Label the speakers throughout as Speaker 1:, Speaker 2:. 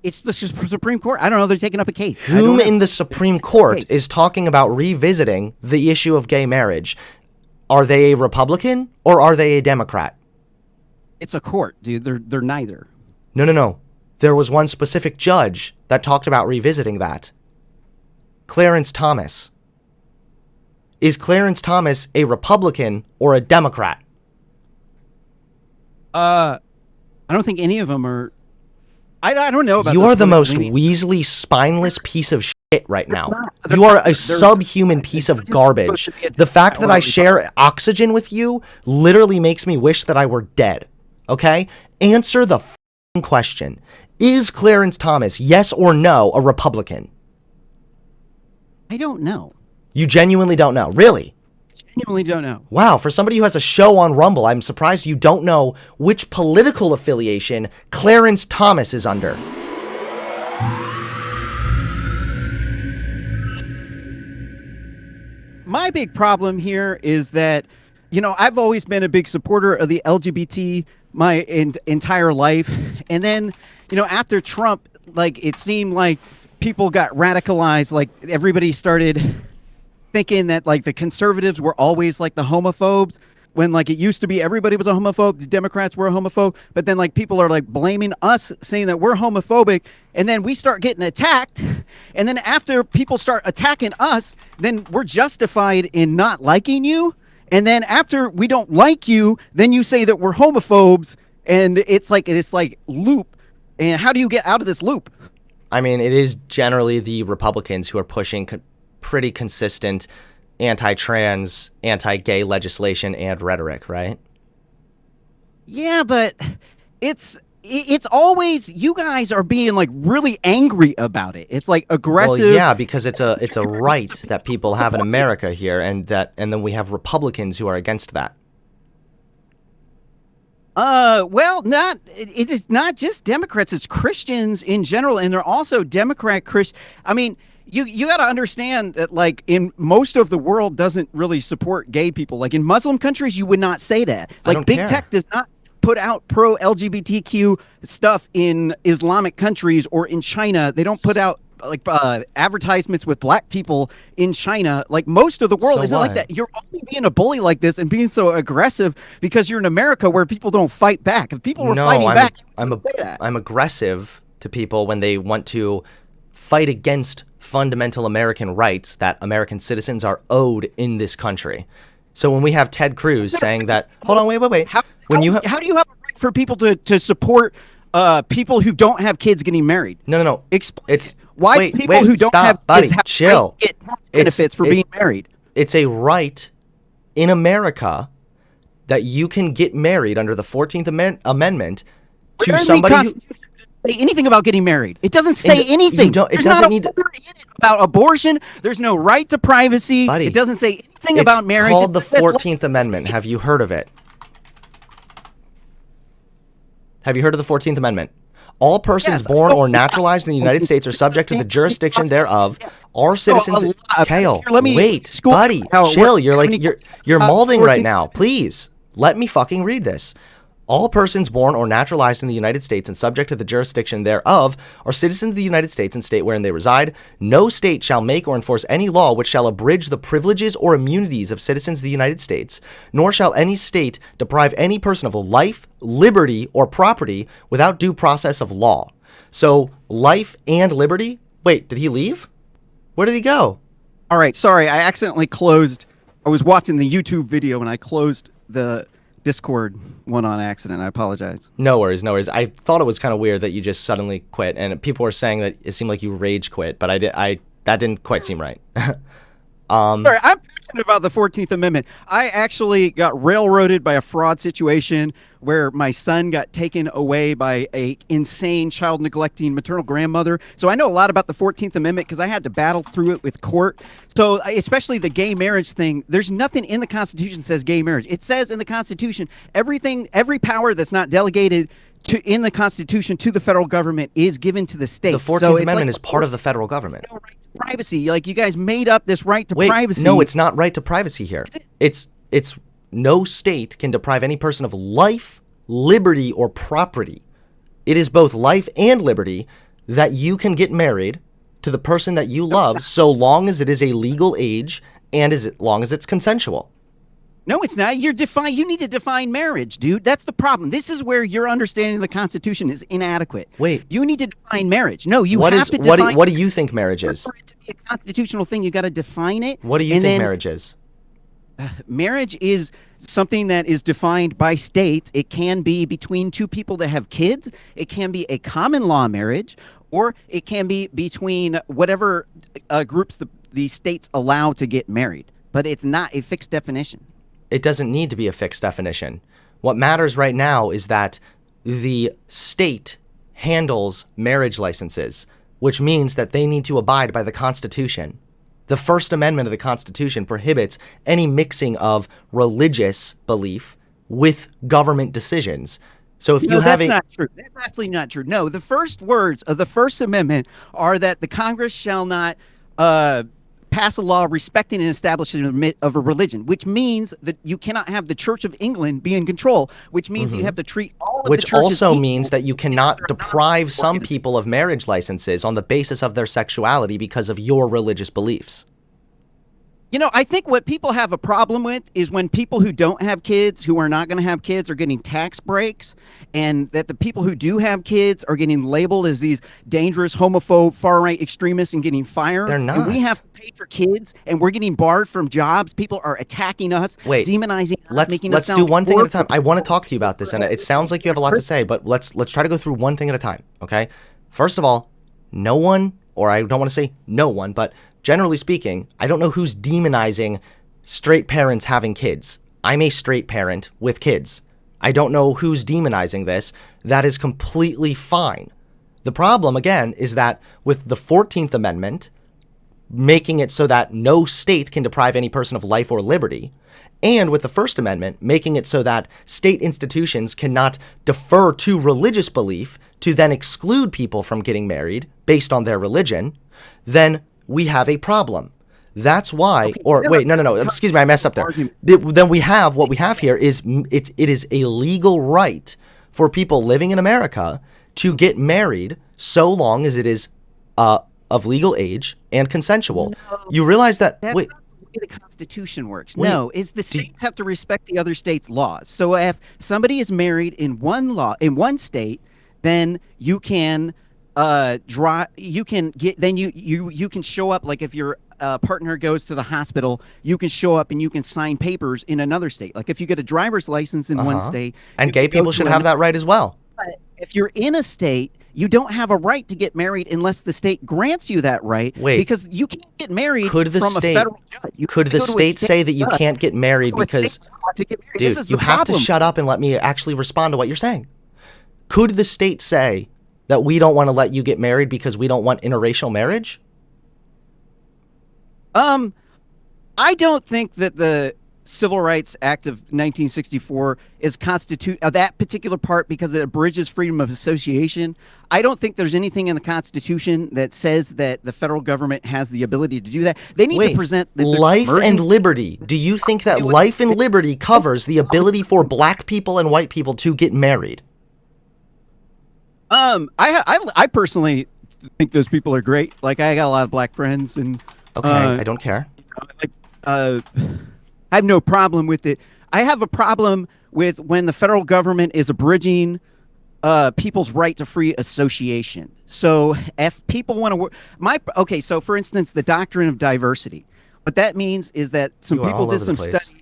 Speaker 1: It's the Supreme Court. I don't know. They're taking up a case.
Speaker 2: Whom in the Supreme Court is talking about revisiting the issue of gay marriage? Are they a Republican or are they a Democrat?
Speaker 1: It's a court, dude. They're neither.
Speaker 2: No. There was one specific judge that talked about revisiting that. Clarence Thomas. Is Clarence Thomas a Republican or a Democrat?
Speaker 1: I don't think any of them are. I don't know about.
Speaker 2: You are the most Weasley, spineless piece of shit right now. You are a subhuman piece of garbage. The fact that I share oxygen with you literally makes me wish that I were dead. Okay? Answer the f***ing question. Is Clarence Thomas, yes or no, a Republican?
Speaker 1: I don't know.
Speaker 2: You genuinely don't know? Really?
Speaker 1: Genuinely don't know.
Speaker 2: Wow, for somebody who has a show on Rumble, I'm surprised you don't know which political affiliation Clarence Thomas is under.
Speaker 1: My big problem here is that, I've always been a big supporter of the LGBT my entire life. And then, after Trump, it seemed like people got radicalized. Everybody started thinking that the conservatives were always the homophobes, when it used to be everybody was a homophobe, the Democrats were a homophobe, but then people are blaming us, saying that we're homophobic, and then we start getting attacked, and then after people start attacking us, then we're justified in not liking you, and then after we don't like you, then you say that we're homophobes, and it's this loop. And how do you get out of this loop?
Speaker 2: I mean, it is generally the Republicans who are pushing pretty consistent anti-trans, anti-gay legislation and rhetoric, right?
Speaker 1: Yeah, but it's always, you guys are being really angry about it. It's aggressive.
Speaker 2: Well, yeah, because it's a right that people have in America here, and then we have Republicans who are against that.
Speaker 1: It is not just Democrats, it's Christians in general, and they're also Democrat Christian. I mean, you got to understand that in most of the world doesn't really support gay people. In Muslim countries, you would not say that. Big tech does not put out pro LGBTQ stuff in Islamic countries or in China. They don't put out advertisements with black people in China. Most of the world isn't like that. You're only being a bully like this and being so aggressive because you're in America where people don't fight back. If people were fighting back,
Speaker 2: I'm aggressive to people when they want to fight against fundamental American rights that American citizens are owed in this country. So when we have Ted Cruz saying that, hold on, wait.
Speaker 1: How do you have a right for people to support people who don't have kids getting married?
Speaker 2: No.
Speaker 1: Explain why people who don't have kids have
Speaker 2: chill.
Speaker 1: Right to get tax benefits for being married.
Speaker 2: It's a right in America that you can get married under the 14th Amendment to somebody who...
Speaker 1: say anything about getting married. It doesn't say anything.
Speaker 2: It doesn't need
Speaker 1: about abortion. There's no right to privacy.
Speaker 2: Buddy,
Speaker 1: it doesn't say anything about marriage.
Speaker 2: It's called the 14th Amendment. Have you heard of it? Have you heard of the 14th Amendment? All persons born or naturalized in the United States are subject to the jurisdiction thereof. All citizens. Kale, wait, buddy, chill. You're molding right now. Please let me fucking read this. All persons born or naturalized in the United States and subject to the jurisdiction thereof are citizens of the United States and state wherein they reside. No state shall make or enforce any law which shall abridge the privileges or immunities of citizens of the United States, nor shall any state deprive any person of life, liberty, or property without due process of law. So, life and liberty? Wait, did he leave? Where did he go?
Speaker 1: All right, sorry, I accidentally closed. I was watching the YouTube video and I closed the Discord one on accident. I apologize.
Speaker 2: No worries. I thought it was kind of weird that you just suddenly quit, and people were saying that it seemed like you rage quit, but that didn't quite seem right.
Speaker 1: Sorry, I'm passionate about the 14th Amendment. I actually got railroaded by a fraud situation where my son got taken away by a insane child neglecting maternal grandmother. So I know a lot about the 14th Amendment because I had to battle through it with court. So especially the gay marriage thing, there's nothing in the Constitution that says gay marriage. It says in the Constitution, every power that's not delegated in the Constitution to the federal government is given to the state.
Speaker 2: The 14th Amendment is part of the federal government.
Speaker 1: No right to privacy. You guys made up this right to privacy.
Speaker 2: No, it's not right to privacy here. It's no state can deprive any person of life, liberty, or property. It is both life and liberty that you can get married to the person that you love so long as it is a legal age and as long as it's consensual.
Speaker 1: No, it's not. You need to define marriage, dude. That's the problem. This is where your understanding of the Constitution is inadequate.
Speaker 2: Wait.
Speaker 1: You need to define marriage. No, you
Speaker 2: what
Speaker 1: have
Speaker 2: is,
Speaker 1: to define.
Speaker 2: What do you think marriage is?
Speaker 1: For it to be a constitutional thing, you got to define it.
Speaker 2: What do you think marriage is?
Speaker 1: Marriage is something that is defined by states. It can be between two people that have kids. It can be a common law marriage, or it can be between whatever groups the states allow to get married. But it's not a fixed definition.
Speaker 2: It doesn't need to be a fixed definition. What matters right now is that the state handles marriage licenses, which means that they need to abide by the Constitution. The First Amendment of the Constitution prohibits any mixing of religious belief with government decisions. So if you have
Speaker 1: that's not true. That's absolutely not true. No, the first words of the First Amendment are that the Congress shall not pass a law respecting and establishing of a religion, which means that you cannot have the Church of England be in control, which means you have to treat all of the
Speaker 2: which
Speaker 1: churches
Speaker 2: also
Speaker 1: equal.
Speaker 2: means that you cannot deprive some people of marriage licenses on the basis of their sexuality because of your religious beliefs.
Speaker 1: You know, I think what people have a problem with is when people who don't have kids, who are not going to have kids, are getting tax breaks, and that the people who do have kids are getting labeled as these dangerous, homophobe, far-right extremists and getting fired.
Speaker 2: They're not.
Speaker 1: And we have to pay for kids, and we're getting barred from jobs. People are attacking us, demonizing us, making us sound
Speaker 2: let's do one thing at a time.
Speaker 1: horrible.
Speaker 2: I want to talk to you about this, and it sounds like you have a lot to say, but let's try to go through one thing at a time, okay? First of all, no one, or I don't want to say no one, but generally speaking, I don't know who's demonizing straight parents having kids. I'm a straight parent with kids. I don't know who's demonizing this. That is completely fine. The problem, again, is that with the 14th Amendment, making it so that no state can deprive any person of life or liberty, and with the First Amendment, making it so that state institutions cannot defer to religious belief to then exclude people from getting married based on their religion, then we have a problem. That's why, no, excuse me, I messed up there. Then we have, what we have here is, it is a legal right for people living in America to get married so long as it is of legal age and consensual.
Speaker 1: No,
Speaker 2: you realize that,
Speaker 1: that's
Speaker 2: wait.
Speaker 1: not the way the Constitution works. No, it's the states have to respect the other states' laws. So if somebody is married in one state, then you can you can show up, like if your partner goes to the hospital, you can show up and you can sign papers in another state. Like if you get a driver's license in one state.
Speaker 2: And gay people should have that right as well.
Speaker 1: But if you're in a state, you don't have a right to get married unless the state grants you that right.
Speaker 2: Wait.
Speaker 1: Because you can't get married
Speaker 2: from
Speaker 1: a federal judge.
Speaker 2: Could the state say that you can't get married because... Dude, you have to shut up and let me actually respond to what you're saying. Could the state say that we don't want to let you get married because we don't want interracial marriage?
Speaker 1: I don't think that the Civil Rights Act of 1964 is that particular part because it abridges freedom of association. I don't think there's anything in the Constitution that says that the federal government has the ability to do that. They need to present
Speaker 2: life and liberty. Do you think that life and liberty covers the ability for black people and white people to get married?
Speaker 1: I personally think those people are great. Like, I got a lot of black friends, and
Speaker 2: okay, I don't care.
Speaker 1: I have no problem with it. I have a problem with when the federal government is abridging people's right to free association. So if people want to work, so for instance, the doctrine of diversity. What that means is that some people did some studies.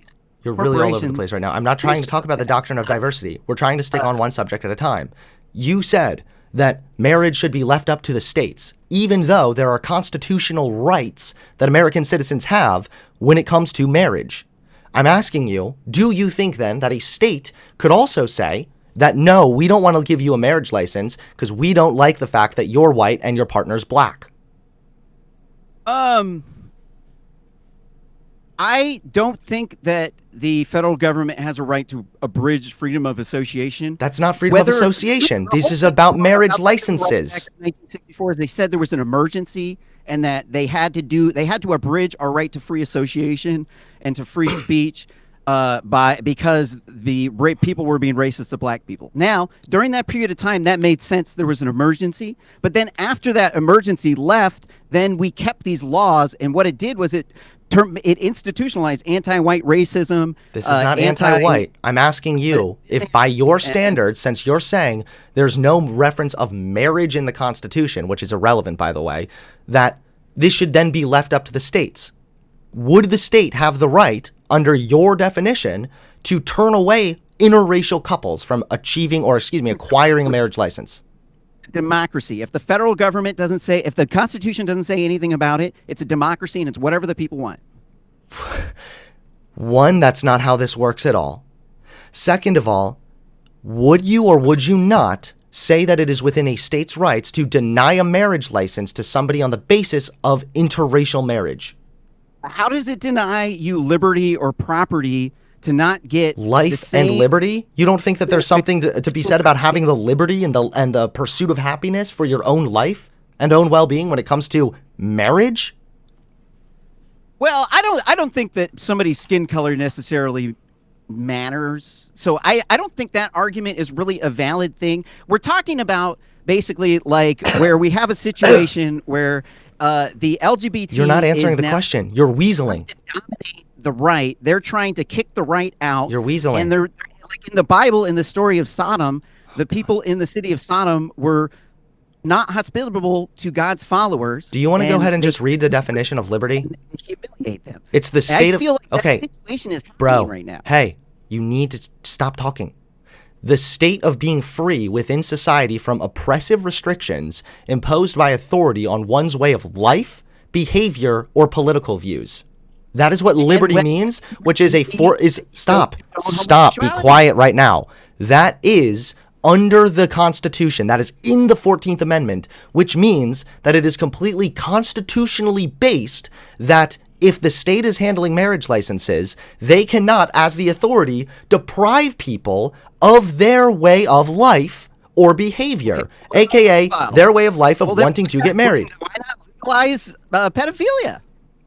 Speaker 2: You're really all over the place right now. I'm not trying to talk about the doctrine of diversity. We're trying to stick on one subject at a time. You said that marriage should be left up to the states, even though there are constitutional rights that American citizens have when it comes to marriage. I'm asking you, do you think then that a state could also say that, no, we don't want to give you a marriage license because we don't like the fact that you're white and your partner's black?
Speaker 1: I don't think that the federal government has a right to abridge freedom of association.
Speaker 2: That's not freedom of association. This is about marriage licenses.
Speaker 1: In 1964, they said there was an emergency and that they had to abridge our right to free association and to free speech. because people were being racist to black people. Now, during that period of time, that made sense. There was an emergency, but then after that emergency left, then we kept these laws, and what it did was it institutionalized anti-white racism.
Speaker 2: This is not anti-white. I'm asking you if by your standards, since you're saying there's no reference of marriage in the Constitution, which is irrelevant, by the way, that this should then be left up to the states. Would the state have the right, under your definition, to turn away interracial couples from acquiring a marriage license?
Speaker 1: Democracy. If the federal government doesn't say, if the Constitution doesn't say anything about it, it's a democracy and it's whatever the people want.
Speaker 2: One, that's not how this works at all. Second of all, would you or would you not say that it is within a state's rights to deny a marriage license to somebody on the basis of interracial marriage?
Speaker 1: How does it deny you liberty or property to not get
Speaker 2: life and liberty? You don't think that there's something to be said about having the liberty and the pursuit of happiness for your own life and own well-being when it comes to marriage?
Speaker 1: Well, I don't think that somebody's skin color necessarily matters. So I don't think that argument is really a valid thing. We're talking about basically like where we have a situation where the LGBT.
Speaker 2: You're not answering the question. You're weaseling.
Speaker 1: The right. They're trying to kick the right out.
Speaker 2: You're weaseling.
Speaker 1: And they're like in the Bible, in the story of Sodom, the people in the city of Sodom were not hospitable to God's followers.
Speaker 2: Do you want to go ahead and just read the definition of liberty?
Speaker 1: Humiliate them.
Speaker 2: It's the state
Speaker 1: I feel like
Speaker 2: okay,
Speaker 1: that situation is
Speaker 2: bro.
Speaker 1: Right now.
Speaker 2: Hey, you need to stop talking. The state of being free within society from oppressive restrictions imposed by authority on one's way of life, behavior, or political views. That is what liberty means, which is stop, be quiet right now. That is under the Constitution. That is in the 14th Amendment, which means that it is completely constitutionally based that if the state is handling marriage licenses, they cannot, as the authority, deprive people of their way of life or behavior, aka their way of life of wanting to get married.
Speaker 1: Why not legalize pedophilia?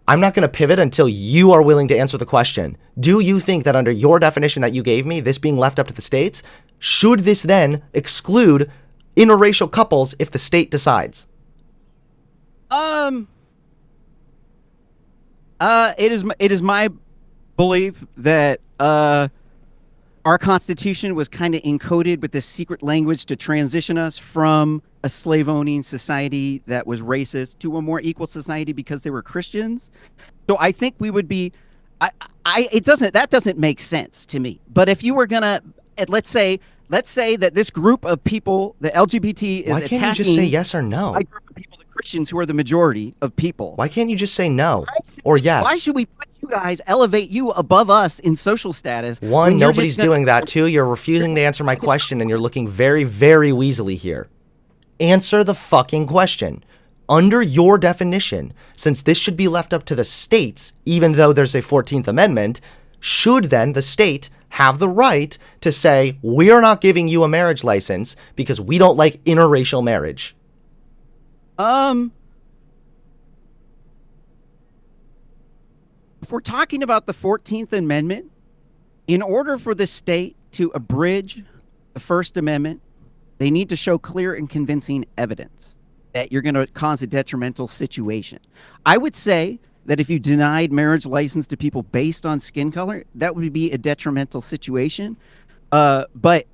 Speaker 2: I'm not going to pivot until you are willing to answer the question. Do you think that under your definition that you gave me, this being left up to the states, should this then exclude interracial couples if the state decides?
Speaker 1: It is my belief that our Constitution was kind of encoded with this secret language to transition us from a slave-owning society that was racist to a more equal society because they were Christians. So I think we would be. That doesn't make sense to me. But if you were gonna, let's say that this group of people, the LGBT, is attacking.
Speaker 2: Why can't you just say yes or no?
Speaker 1: A group of people, the Christians, who are the majority of people.
Speaker 2: Why can't you just say no or yes?
Speaker 1: Why should we put you guys, elevate you above us in social status?
Speaker 2: One, nobody's doing that. Two, you're refusing to answer my question, and you're looking very, very weaselly here. Answer the fucking question. Under your definition, since this should be left up to the states, even though there's a 14th Amendment, should then the state have the right to say, we're not giving you a marriage license because we don't like interracial marriage?
Speaker 1: If we're talking about the 14th Amendment, in order for the state to abridge the First Amendment, they need to show clear and convincing evidence that you're going to cause a detrimental situation. I would say that if you denied marriage license to people based on skin color, that would be a detrimental situation. But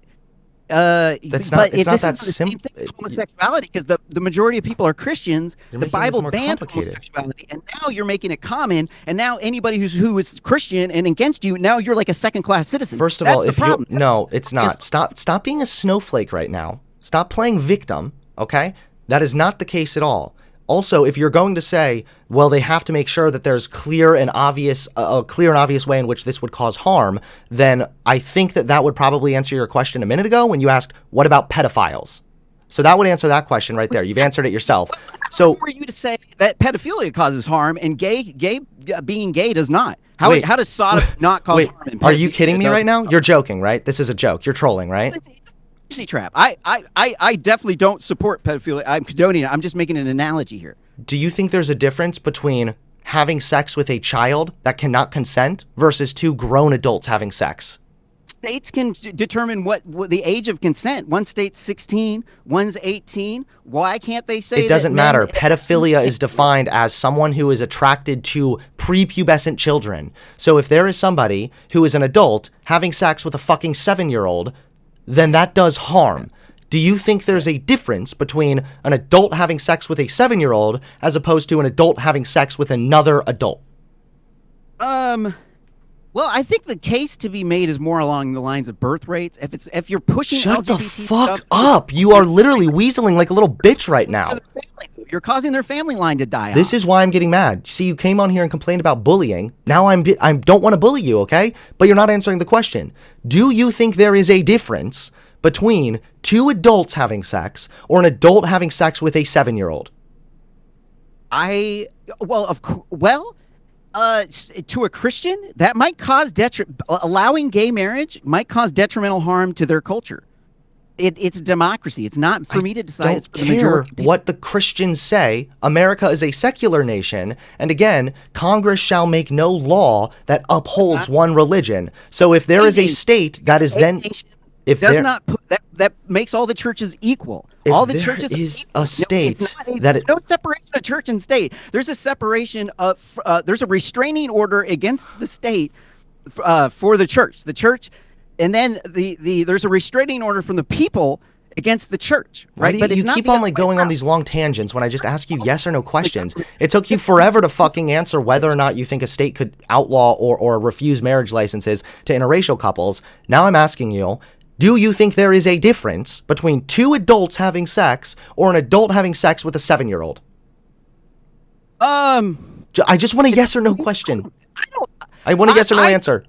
Speaker 2: it's not that simple.
Speaker 1: Homosexuality, because the majority of people are Christians. The Bible bans homosexuality, and now you're making it common. And now anybody who is Christian and against you, now you're like a second-class citizen.
Speaker 2: First of all, if you no, it's not. Stop being a snowflake right now. Stop playing victim. Okay, that is not the case at all. Also, if you're going to say, well, they have to make sure that there's a clear and obvious way in which this would cause harm, then I think that would probably answer your question a minute ago when you asked, what about pedophiles? So that would answer that question right there. You've answered it yourself. So
Speaker 1: who are you to say that pedophilia causes harm and being gay does not? How does Sodom not cause harm? And
Speaker 2: are you kidding me right now? You're joking, right? This is a joke. You're trolling, right?
Speaker 1: Trap. I definitely don't support pedophilia. I'm condoning it. I'm just making an analogy here.
Speaker 2: Do you think there's a difference between having sex with a child that cannot consent versus 2 grown adults having sex?
Speaker 1: States can determine what the age of consent. One state's 16, one's 18. Why can't they say
Speaker 2: it doesn't matter? Pedophilia is defined as someone who is attracted to prepubescent children. So if there is somebody who is an adult having sex with a fucking 7-year-old, then that does harm. Do you think there's a difference between an adult having sex with a 7-year-old as opposed to an adult having sex with another adult?
Speaker 1: Well, I think the case to be made is more along the lines of birth rates. If you're pushing
Speaker 2: Shut
Speaker 1: LGBT
Speaker 2: the fuck up. You are literally weaseling like a little bitch right now.
Speaker 1: You're causing their family line to die
Speaker 2: This
Speaker 1: off.
Speaker 2: is why I'm getting mad. See, you came on here and complained about bullying. Now I don't want to bully you, okay? But you're not answering the question. Do you think there is a difference between 2 adults having sex or an adult having sex with a 7-year-old?
Speaker 1: To a Christian, that might cause allowing gay marriage might cause detrimental harm to their culture. It's a democracy. It's not for me to decide. It's for the majority of people.
Speaker 2: What the Christians say. America is a secular nation, and again, Congress shall make no law that upholds one religion. So if there is a state that is then, if
Speaker 1: does not put that makes all the churches equal. All the churches
Speaker 2: is a state that
Speaker 1: no separation of church and state. There's a separation of there's a restraining order against the state for the church. The church, and then there's a restraining order from the people against the church, right?
Speaker 2: But you keep on like going on these long tangents when I just ask you yes or no questions. It took you forever to fucking answer whether or not you think a state could outlaw or refuse marriage licenses to interracial couples. Now I'm asking you, do you think there is a difference between 2 adults having sex or an adult having sex with a 7-year-old? I just want a yes or no question. I want a yes or no answer.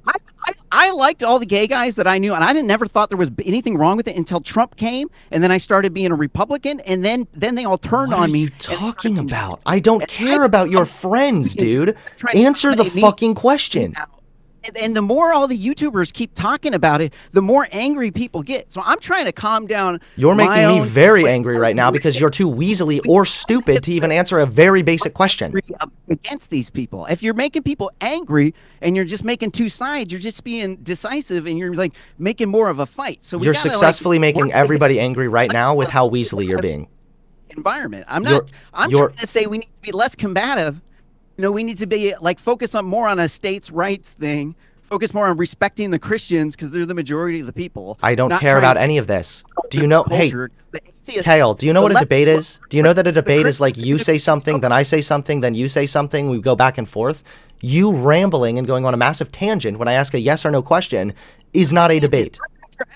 Speaker 1: I liked all the gay guys that I knew, and I never thought there was anything wrong with it until Trump came, and then I started being a Republican, and then they all turned on me.
Speaker 2: What are you talking about? I don't care about your friends, dude. Answer the fucking question.
Speaker 1: And the more all the YouTubers keep talking about it, the more angry people get. So I'm trying to calm down.
Speaker 2: You're making me very angry right now because you're too weaselly or stupid to even answer a very basic question.
Speaker 1: Against these people. If you're making people angry and you're just making 2 sides, you're just being decisive and you're like making more of a fight. So
Speaker 2: you're successfully making everybody angry right now with how weaselly you're being.
Speaker 1: Environment. I'm trying to say we need to be less combative. We need to be like focus on more on a states' rights thing. Focus more on respecting the Christians because they're the majority of the people.
Speaker 2: I don't care about any of this. Do you know? Hey, Kale, do you know what a debate is? Do you know that a debate is like you say something, then I say something, then you say something, we go back and forth? You rambling and going on a massive tangent when I ask a yes or no question is not a debate.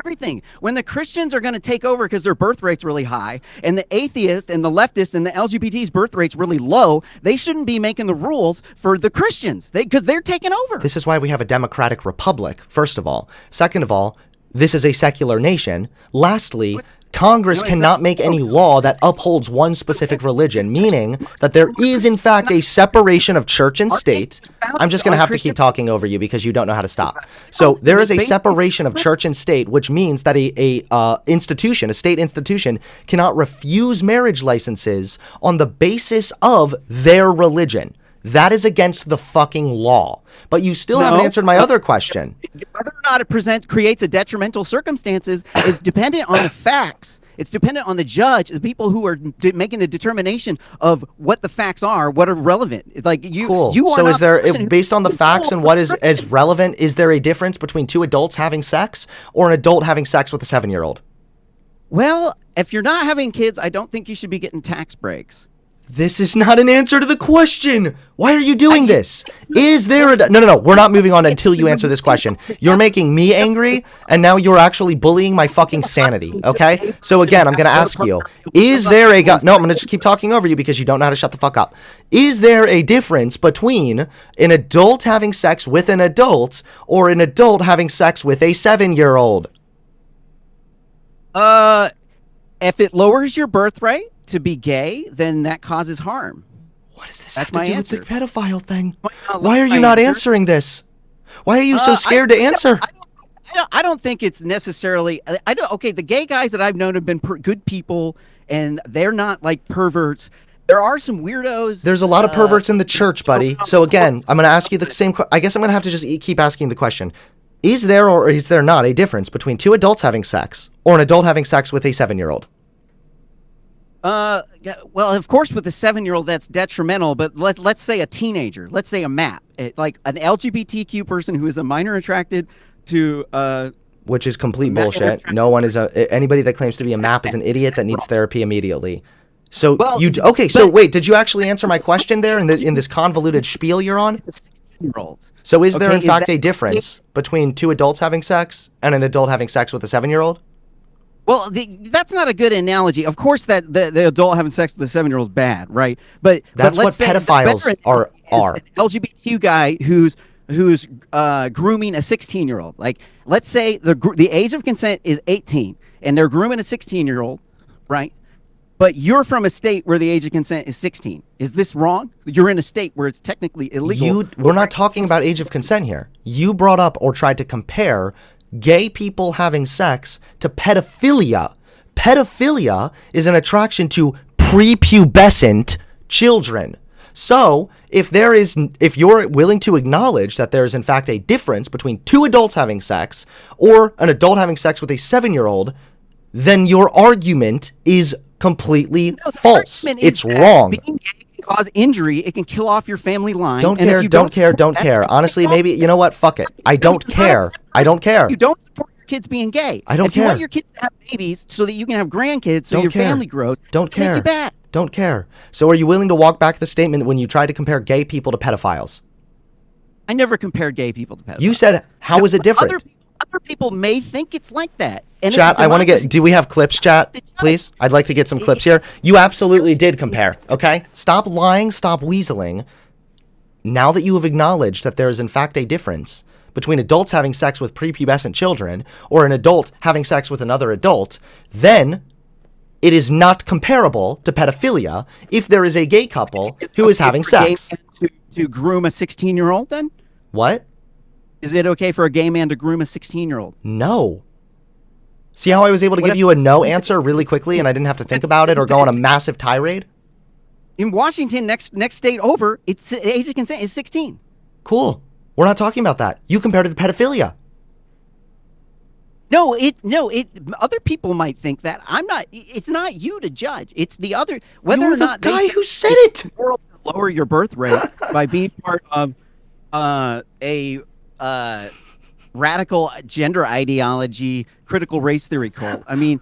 Speaker 1: Everything. When the Christians are going to take over because their birth rate's really high, and the atheists and the leftists and the LGBTs' birth rate's really low, they shouldn't be making the rules for the Christians because they're taking over.
Speaker 2: This is why we have a democratic republic, first of all. Second of all, this is a secular nation. Lastly, Congress cannot make any law that upholds one specific religion, meaning that there is, in fact, a separation of church and state. I'm just going to have to keep talking over you because you don't know how to stop. So there is a separation of church and state, which means that a state institution, cannot refuse marriage licenses on the basis of their religion. That is against the fucking law. But you still haven't answered my other question.
Speaker 1: Whether or not it creates a detrimental circumstances is dependent on the facts. It's dependent on the judge, the people who are making the determination of what the facts are, what are relevant. Like you,
Speaker 2: cool.
Speaker 1: You are
Speaker 2: so
Speaker 1: not
Speaker 2: is there, based on the facts and what is as relevant, is there a difference between 2 adults having sex or an adult having sex with a 7-year-old?
Speaker 1: Well, if you're not having kids, I don't think you should be getting tax breaks.
Speaker 2: This is not an answer to the question. Why are you doing this? Is there a... No, we're not moving on until you answer this question. You're making me angry, and now you're actually bullying my fucking sanity, okay? So again, I'm going to ask you, is there a... No, I'm going to just keep talking over you because you don't know how to shut the fuck up. Is there a difference between an adult having sex with an adult or an adult having sex with a 7-year-old?
Speaker 1: If it lowers your birth rate to be gay, then that causes harm.
Speaker 2: What does this have to do with the pedophile thing? Why are you not answering this? Why are you so scared to answer?
Speaker 1: I don't think it's necessarily... Okay, the gay guys that I've known have been good people, and they're not like perverts. There are some weirdos.
Speaker 2: There's a lot of perverts in the church, buddy. So again, I'm going to ask you the same. I guess I'm going to have to just keep asking the question: is there or is there not a difference between two adults having sex or an adult having sex with a 7-year-old?
Speaker 1: Well, of course, with a 7-year-old, that's detrimental. But let's say a teenager. Let's say a MAP, like an LGBTQ person who is a minor attracted to.
Speaker 2: Which is complete bullshit. No one is anybody that claims to be a MAP is an idiot that needs therapy immediately. So wait, did you actually answer my question there in this convoluted spiel you're on?
Speaker 1: 16-year-olds.
Speaker 2: So is there in fact a difference between two adults having sex and an adult having sex with a 7-year-old?
Speaker 1: Well, that's not a good analogy. Of course, that the adult having sex with a 7-year-old is bad, right? But
Speaker 2: that's what pedophiles are.
Speaker 1: An LGBTQ guy who's grooming a 16-year-old. Like, let's say the age of consent is 18, and they're grooming a 16-year-old, right? But you're from a state where the age of consent is 16. Is this wrong? You're in a state where it's technically illegal.
Speaker 2: We're not talking about age of consent here. You brought up or tried to compare gay people having sex to pedophilia. Pedophilia is an attraction to prepubescent children. So, if you're willing to acknowledge that there is in fact a difference between two adults having sex or an adult having sex with a 7-year-old, then your argument is completely false. It's wrong.
Speaker 1: Being gay can cause injury. It can kill off your family line.
Speaker 2: Don't care. Honestly, maybe, you know what? Fuck it. I don't care. You
Speaker 1: don't support your kids being gay.
Speaker 2: I don't care.
Speaker 1: If you want your kids to have babies so that you can have grandkids so your family grows,
Speaker 2: don't care.
Speaker 1: Make you bad.
Speaker 2: Don't care. So are you willing to walk back the statement when you tried to compare gay people to pedophiles?
Speaker 1: I never compared gay people to pedophiles.
Speaker 2: You said, how is it different?
Speaker 1: Other people may think it's like that. And
Speaker 2: chat, I want to do we have clips, chat? Please? I'd like to get some clips here. You absolutely did compare, okay? Stop lying, stop weaseling. Now that you have acknowledged that there is in fact a difference between adults having sex with prepubescent children or an adult having sex with another adult, then it is not comparable to pedophilia if there is a gay couple who is having sex.
Speaker 1: To groom a 16-year-old then?
Speaker 2: What?
Speaker 1: Is it okay for a gay man to groom a 16-year-old?
Speaker 2: No. See how I was able to give you a no answer really quickly and I didn't have to think about it or go on a massive tirade?
Speaker 1: In Washington, next state over, its age of consent is 16.
Speaker 2: Cool. We're not talking about that. You compared it to pedophilia.
Speaker 1: No, other people might think that. I'm not. It's not you to judge. It's the other. Whether
Speaker 2: You're
Speaker 1: or not
Speaker 2: the guy who said it.
Speaker 1: Lower your birth rate by being part of a radical gender ideology, critical race theory cult. I mean,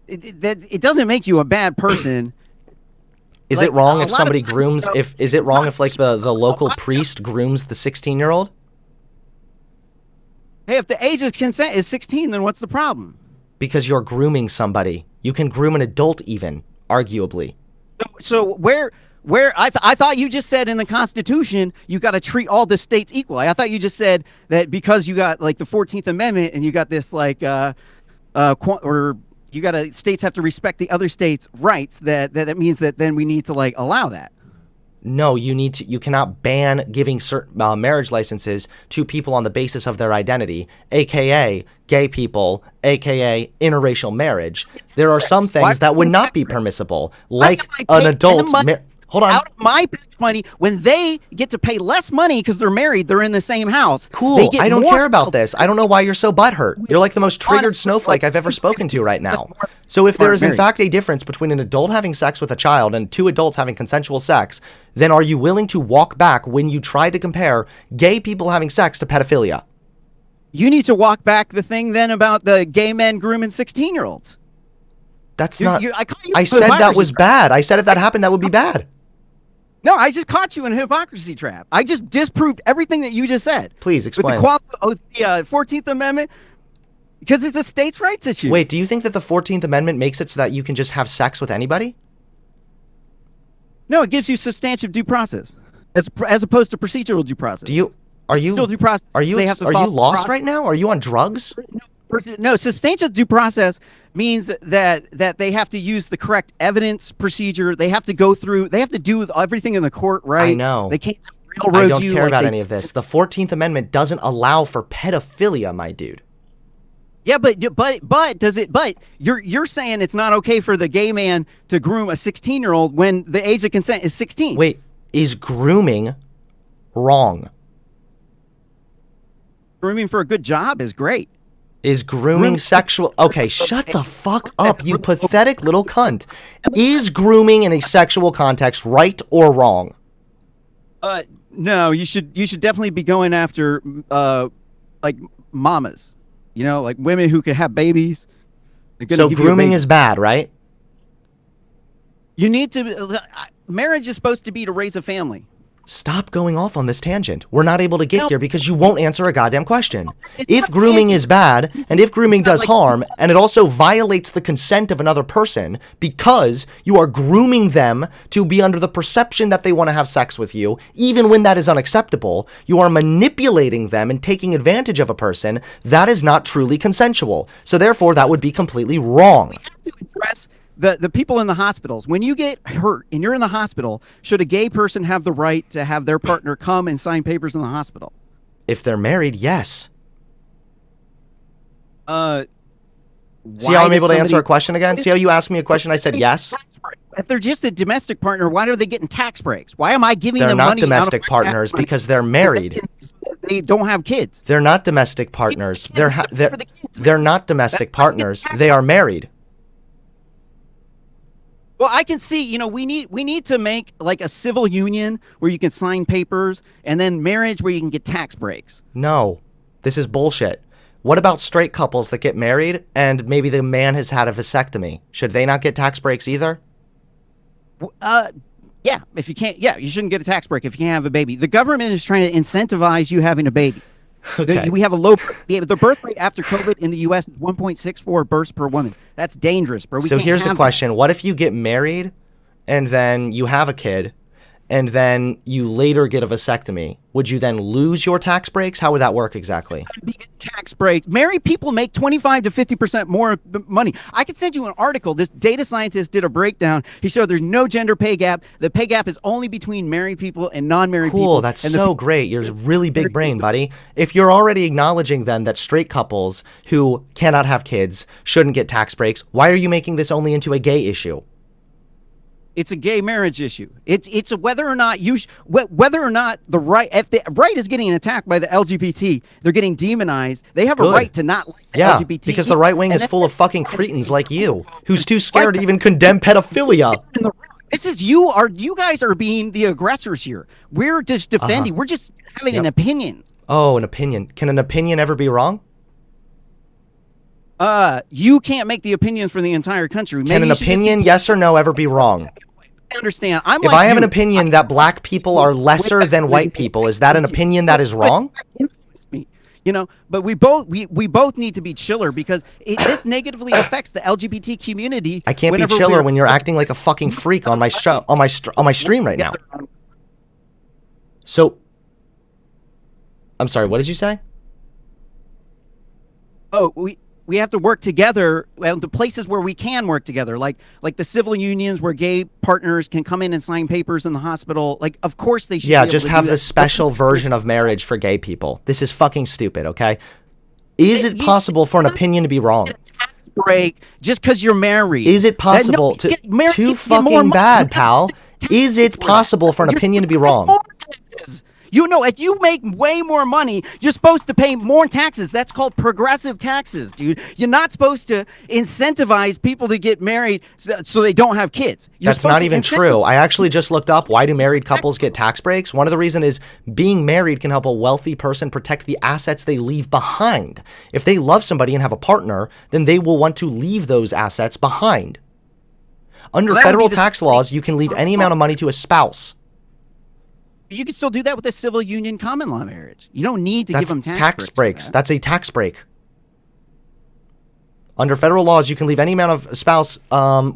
Speaker 1: it doesn't make you a bad person.
Speaker 2: Is it wrong if somebody grooms? Is it wrong if like the local priest grooms the 16-year-old?
Speaker 1: Hey, if the age of consent is 16, then what's the problem?
Speaker 2: Because you're grooming somebody. You can groom an adult even, arguably.
Speaker 1: So where I thought you just said in the Constitution you got to treat all the states equally. I thought you just said that because you got like the 14th Amendment and you got this like you got to states have to respect the other states' rights. That means that then we need to like allow that.
Speaker 2: No, you cannot ban giving certain marriage licenses to people on the basis of their identity, aka gay people, aka interracial marriage. There are some things that would not be permissible, like an adult. Hold on.
Speaker 1: Out of my money, when they get to pay less money because they're married, they're in the same house.
Speaker 2: Cool. I don't care about this. I don't know why you're so butthurt. You're like the most triggered snowflake I've ever spoken to right now. So if there is in fact a difference between an adult having sex with a child and two adults having consensual sex, then are you willing to walk back when you try to compare gay people having sex to pedophilia?
Speaker 1: You need to walk back the thing then about the gay men grooming 16-year-olds.
Speaker 2: That's not. I said that was bad. I said if that happened, that would be bad.
Speaker 1: No, I just caught you in a hypocrisy trap. I just disproved everything that you just said.
Speaker 2: Please explain.
Speaker 1: With the 14th Amendment, because it's a states' rights issue.
Speaker 2: Wait, do you think that the 14th Amendment makes it so that you can just have sex with anybody?
Speaker 1: No, it gives you substantive due process, as opposed to procedural due process.
Speaker 2: Are you lost right now? Are you on drugs?
Speaker 1: No, substantial due process means that they have to use the correct evidence procedure. They have to go through. They have to do everything in the court, right?
Speaker 2: I know.
Speaker 1: They can't railroad you.
Speaker 2: I don't care about any of this. The 14th Amendment doesn't allow for pedophilia, my dude.
Speaker 1: Yeah, but does it? But you're saying it's not okay for the gay man to groom a 16-year-old when the age of consent is 16.
Speaker 2: Wait, is grooming wrong?
Speaker 1: Grooming for a good job is great.
Speaker 2: Is grooming sexual? Okay, shut the fuck up, you pathetic little cunt. Is grooming in a sexual context right or wrong?
Speaker 1: No, you should definitely be going after like mamas, like women who could have babies.
Speaker 2: So grooming is bad, right?
Speaker 1: You need to. Marriage is supposed to be to raise a family.
Speaker 2: Stop going off on this tangent. We're not able to get here because you won't answer a goddamn question. If grooming is bad, and if grooming does harm, and it also violates the consent of another person because you are grooming them to be under the perception that they want to have sex with you, even when that is unacceptable, you are manipulating them and taking advantage of a person, that is not truly consensual. So therefore, that would be completely wrong.
Speaker 1: We have to address the people in the hospitals. When you get hurt and you're in the hospital, should a gay person have the right to have their partner come and sign papers in the hospital?
Speaker 2: If they're married, yes. See how I'm able to answer a question again? See how you asked me a question, I said yes?
Speaker 1: If they're just a domestic partner, why are they getting tax breaks? Why am I giving them money?
Speaker 2: They're not domestic partners because they're married.
Speaker 1: They don't have kids.
Speaker 2: They're not domestic partners. They're not domestic partners. They are married.
Speaker 1: Well, I can see, we need to make like a civil union where you can sign papers, and then marriage where you can get tax breaks.
Speaker 2: No, this is bullshit. What about straight couples that get married and maybe the man has had a vasectomy? Should they not get tax breaks either?
Speaker 1: Yeah, if you can't, you shouldn't get a tax break if you can't have a baby. The government is trying to incentivize you having a baby.
Speaker 2: Okay.
Speaker 1: We have a low, the birth rate after COVID in the U.S. is 1.64 births per woman. That's dangerous, bro.
Speaker 2: So here's the question. What if you get married and then you have a kid and then you later get a vasectomy? Would you then lose your tax breaks? How would that work exactly?
Speaker 1: Tax break. Married people make 25 to 50% more money. I could send you an article. This data scientist did a breakdown. He showed there's no gender pay gap. The pay gap is only between married people and non-married people.
Speaker 2: Cool, that's so great. You're really big brain, buddy. If you're already acknowledging then that straight couples who cannot have kids shouldn't get tax breaks, why are you making this only into a gay issue?
Speaker 1: It's a gay marriage issue. It's a whether or not the right, if the right is getting attacked by the LGBT, they're getting demonized. They have a right to not like the LGBT.
Speaker 2: Because the right wing is full of fucking cretins like you, who's too scared to even condemn pedophilia.
Speaker 1: This is you guys are being the aggressors here. We're just defending. We're just having an opinion.
Speaker 2: Oh, an opinion. Can an opinion ever be wrong?
Speaker 1: You can't make the opinions for the entire country.
Speaker 2: Can an opinion, yes or no, ever be wrong?
Speaker 1: I understand.
Speaker 2: If I have an opinion that black people are lesser than white people, is that an opinion that is wrong?
Speaker 1: But we both need to be chiller because this negatively affects the LGBT community.
Speaker 2: I can't be chiller when you're acting like a fucking freak on my show, on my stream right now. So, I'm sorry. What did you say?
Speaker 1: Oh, we have to work together. Well, the places where we can work together, like the civil unions where gay partners can come in and sign papers in the hospital. Like, of course they should.
Speaker 2: Yeah, just have the special version of marriage for gay people. This is fucking stupid. Okay, is it possible for an opinion to be wrong?
Speaker 1: Tax break just because you're married.
Speaker 2: Is it possible to too fucking bad, pal? Is it possible for an opinion to be wrong?
Speaker 1: If you make way more money, you're supposed to pay more taxes. That's called progressive taxes, dude. You're not supposed to incentivize people to get married so they don't have kids.
Speaker 2: That's not even true. I actually just looked up why do married couples get tax breaks. One of the reasons is being married can help a wealthy person protect the assets they leave behind. If they love somebody and have a partner, then they will want to leave those assets behind. Under federal tax laws, you can leave any amount of money to a spouse.
Speaker 1: You can still do that with a civil union common law marriage. You don't need to give them
Speaker 2: tax breaks. That's a tax break. Under federal laws, you can leave any amount of a spouse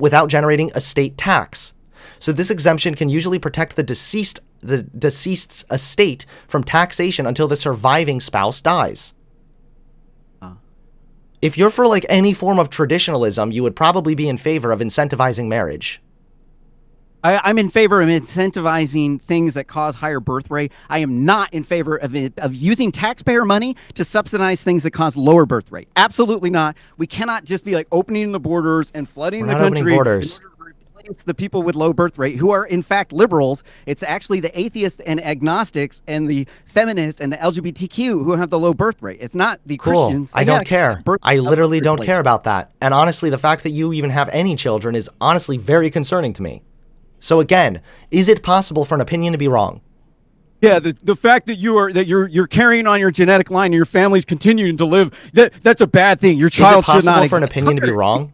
Speaker 2: without generating a state tax. So this exemption can usually protect the deceased's estate from taxation until the surviving spouse dies. If you're for like any form of traditionalism, you would probably be in favor of incentivizing marriage.
Speaker 1: I'm in favor of incentivizing things that cause higher birth rate. I am not in favor of using taxpayer money to subsidize things that cause lower birth rate. Absolutely not. We cannot just be like opening the borders and flooding the country
Speaker 2: opening borders.
Speaker 1: in order to replace the people with low birth rate who are in fact liberals. It's actually the atheists and agnostics and the feminists and the LGBTQ who have the low birth rate. It's not the Christians.
Speaker 2: I don't care. I literally don't care about that. And honestly, the fact that you even have any children is honestly very concerning to me. So again, is it possible for an opinion to be wrong?
Speaker 1: Yeah, the fact that you're carrying on your genetic line and your family's continuing to live, that's a bad thing. Your child should not.
Speaker 2: Is it possible for an opinion to be wrong?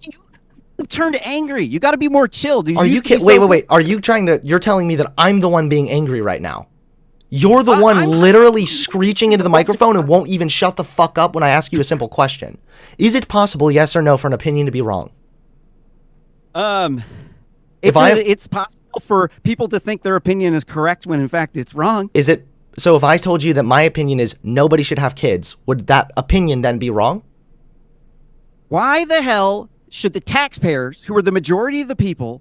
Speaker 1: You turned angry. You got to be more chill.
Speaker 2: Are you kidding? Wait. Are you you're telling me that I'm the one being angry right now? You're the one literally screeching into the microphone and won't even shut the fuck up when I ask you a simple question. Is it possible, yes or no, for an opinion to be wrong?
Speaker 1: It's possible for people to think their opinion is correct when in fact it's wrong.
Speaker 2: Is it? So if I told you that my opinion is nobody should have kids, would that opinion then be wrong?
Speaker 1: Why the hell should the taxpayers, who are the majority of the people,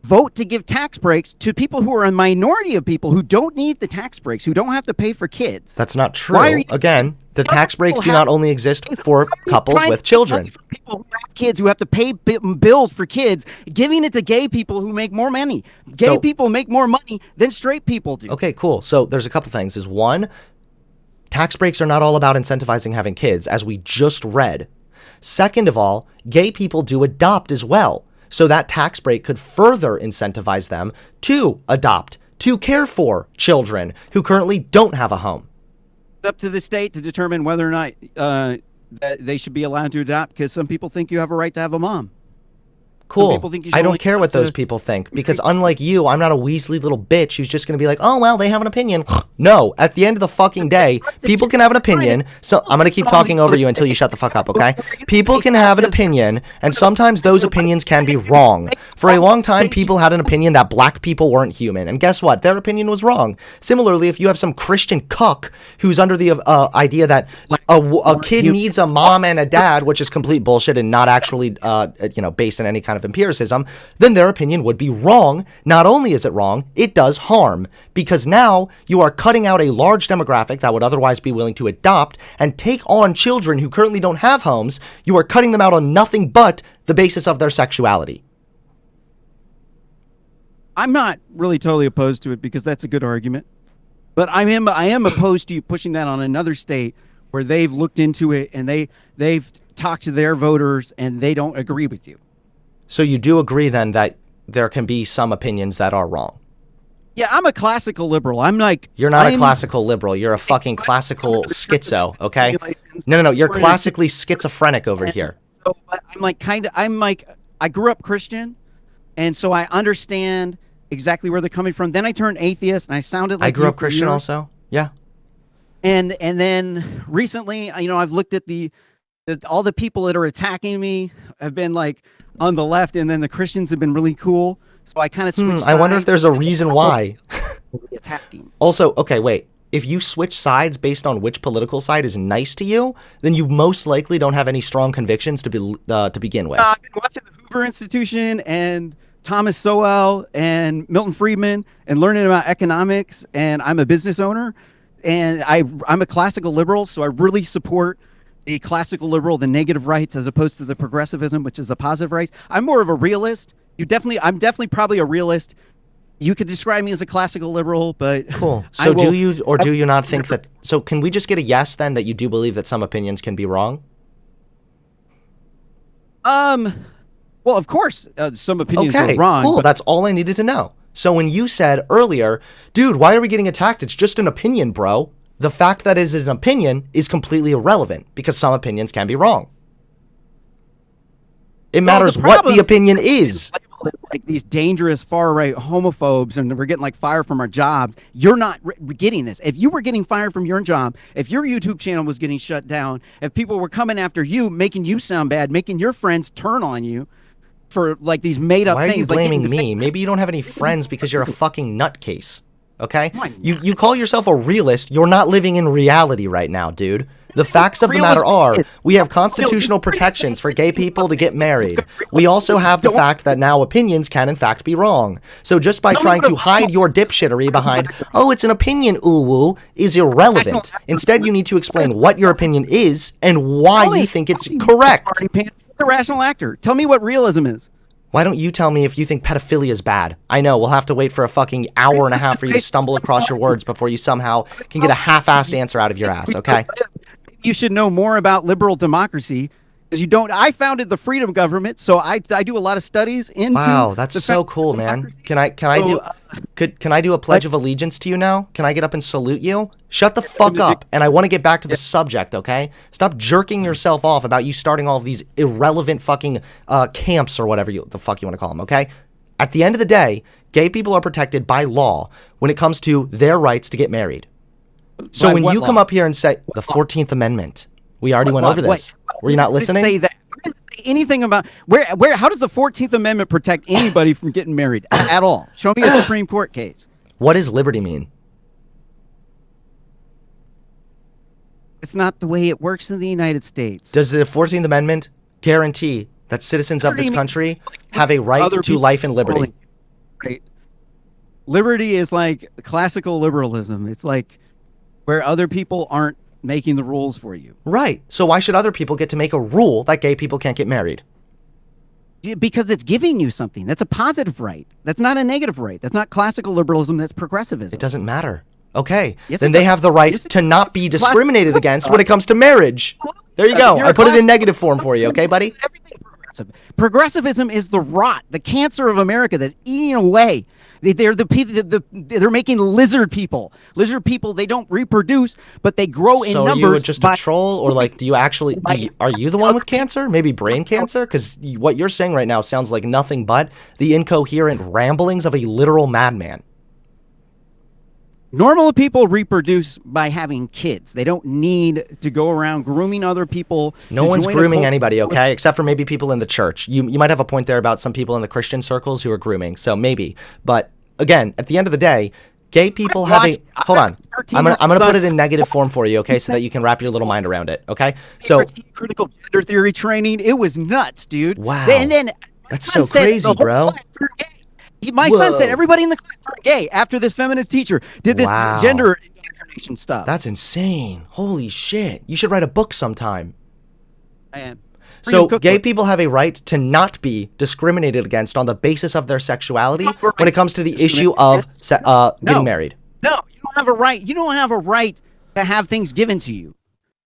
Speaker 1: vote to give tax breaks to people who are a minority of people who don't need the tax breaks, who don't have to pay for kids?
Speaker 2: That's not true. Again, the tax breaks do not only exist for couples with children.
Speaker 1: For people who have kids who have to pay bills for kids, giving it to gay people who make more money. Gay people make more money than straight people do.
Speaker 2: Okay, cool. So there's a couple things. Is one, tax breaks are not all about incentivizing having kids, as we just read. Second of all, gay people do adopt as well. So that tax break could further incentivize them to adopt, to care for children who currently don't have a home.
Speaker 1: It's up to the state to determine whether or not that they should be allowed to adopt, because some people think you have a right to have a mom.
Speaker 2: Cool. I don't care what those people think, because unlike you, I'm not a Weasley little bitch who's just going to be like, oh, well, they have an opinion. No, at the end of the fucking day, people can have an opinion. So I'm going to keep talking over you until you shut the fuck up, okay? People can have an opinion, and sometimes those opinions can be wrong. For a long time, people had an opinion that black people weren't human, and guess what? Their opinion was wrong. Similarly, if you have some Christian cuck who's under the idea that a kid needs a mom and a dad, which is complete bullshit and not actually based on any kind of empiricism, then their opinion would be wrong. Not only is it wrong, it does harm, because now you are cutting out a large demographic that would otherwise be willing to adopt and take on children who currently don't have homes. You are cutting them out on nothing but the basis of their sexuality.
Speaker 1: I'm not really totally opposed to it, because that's a good argument, but I am opposed to you pushing that on another state where they've looked into it and they've talked to their voters and they don't agree with you.
Speaker 2: So you do agree then that there can be some opinions that are wrong?
Speaker 1: Yeah, I'm a classical liberal.
Speaker 2: You're not a classical liberal. You're a fucking classical schizo, okay? No. You're classically schizophrenic over here.
Speaker 1: So I grew up Christian, and so I understand exactly where they're coming from. Then I turned atheist, and I sounded like
Speaker 2: I grew up Christian also. Yeah.
Speaker 1: And then recently, I've looked at all the people that are attacking me have been like on the left, and then the Christians have been really cool. So I kind of switched sides.
Speaker 2: I wonder if there's a reason why.
Speaker 1: Attacking.
Speaker 2: Also, okay, wait. If you switch sides based on which political side is nice to you, then you most likely don't have any strong convictions to begin with.
Speaker 1: I've been watching the Hoover Institution and Thomas Sowell and Milton Friedman and learning about economics, and I'm a business owner, and I'm a classical liberal, so I really support the classical liberal, the negative rights, as opposed to the progressivism, which is the positive rights. I'm more of a realist. I'm definitely probably a realist. You could describe me as a classical liberal, but
Speaker 2: cool. So do you not think that? So can we just get a yes then, that you do believe that some opinions can be wrong?
Speaker 1: Well, of course, some opinions are wrong.
Speaker 2: Cool. That's all I needed to know. So when you said earlier, dude, why are we getting attacked? It's just an opinion, bro. The fact that it is an opinion is completely irrelevant, because some opinions can be wrong. It matters what the opinion is.
Speaker 1: Like these dangerous far-right homophobes, and we're getting like fired from our jobs. You're not getting this. If you were getting fired from your job, if your YouTube channel was getting shut down, if people were coming after you, making you sound bad, making your friends turn on you for like these made-up things.
Speaker 2: Why are you blaming me? Maybe you don't have any friends because you're a fucking nutcase. Okay? You call yourself a realist. You're not living in reality right now, dude. The facts of the matter are, we have constitutional protections for gay people to get married. We also have the fact that now opinions can in fact be wrong. So just by trying to hide your dipshittery behind, oh, it's an opinion, ooh-woo, is irrelevant. Instead, you need to explain what your opinion is and why you think it's correct.
Speaker 1: The rational actor. Tell me what realism is.
Speaker 2: Why don't you tell me if you think pedophilia is bad? I know, we'll have to wait for a fucking hour and a half for you to stumble across your words before you somehow can get a half-assed answer out of your ass, okay?
Speaker 1: You should know more about liberal democracy, because you don't. I founded the Freedom Government, so I do a lot of studies into.
Speaker 2: Wow, that's so cool, man. Can I do a pledge of allegiance to you now? Can I get up and salute you? Shut the fuck up, and I want to get back to the subject, okay? Stop jerking yourself off about you starting all of these irrelevant fucking camps or whatever the fuck you want to call them, okay? At the end of the day, gay people are protected by law when it comes to their rights to get married. So when you come up here and say the 14th Amendment, we already went over this. Were you not listening?
Speaker 1: Say that. Anything about where? How does the 14th Amendment protect anybody from getting married at all? Show me a Supreme Court case.
Speaker 2: What does liberty mean?
Speaker 1: It's not the way it works in the United States.
Speaker 2: Does the 14th Amendment guarantee that citizens of this country have a right to life and liberty?
Speaker 1: Right. Liberty is like classical liberalism. It's like where other people aren't making the rules for you.
Speaker 2: Right. So why should other people get to make a rule that gay people can't get married?
Speaker 1: Because it's giving you something. That's a positive right. That's not a negative right. That's not classical liberalism. That's progressivism.
Speaker 2: It doesn't matter. Okay. Yes, then they have the right to not be discriminated against when it comes to marriage. There you go. I put it in negative form for you. Okay, buddy?
Speaker 1: Everything progressive. Progressivism is the rot, the cancer of America that's eating away. They're they're making lizard people. Lizard people, they don't reproduce, but they grow in numbers.
Speaker 2: So you just a troll, or like, do you actually? Are you the one with cancer? Maybe brain cancer? Because what you're saying right now sounds like nothing but the incoherent ramblings of a literal madman.
Speaker 1: Normal people reproduce by having kids. They don't need to go around grooming other people.
Speaker 2: No one's grooming anybody, okay? Except for maybe people in the church. You might have a point there about some people in the Christian circles who are grooming, so maybe. But again, at the end of the day, gay people have a... Hold on. I'm gonna put it in negative form for you, okay? So that you can wrap your little mind around it, okay? So...
Speaker 1: Critical gender theory training. It was nuts, dude.
Speaker 2: Wow. And then that's so crazy, bro.
Speaker 1: My son said everybody in the class turned gay after this feminist teacher did this gender indoctrination stuff.
Speaker 2: That's insane. Holy shit. You should write a book sometime.
Speaker 1: Man.
Speaker 2: So gay people have a right to not be discriminated against on the basis of their sexuality when it comes to the issue of getting married.
Speaker 1: No, you don't have a right. You don't have a right to have things given to you.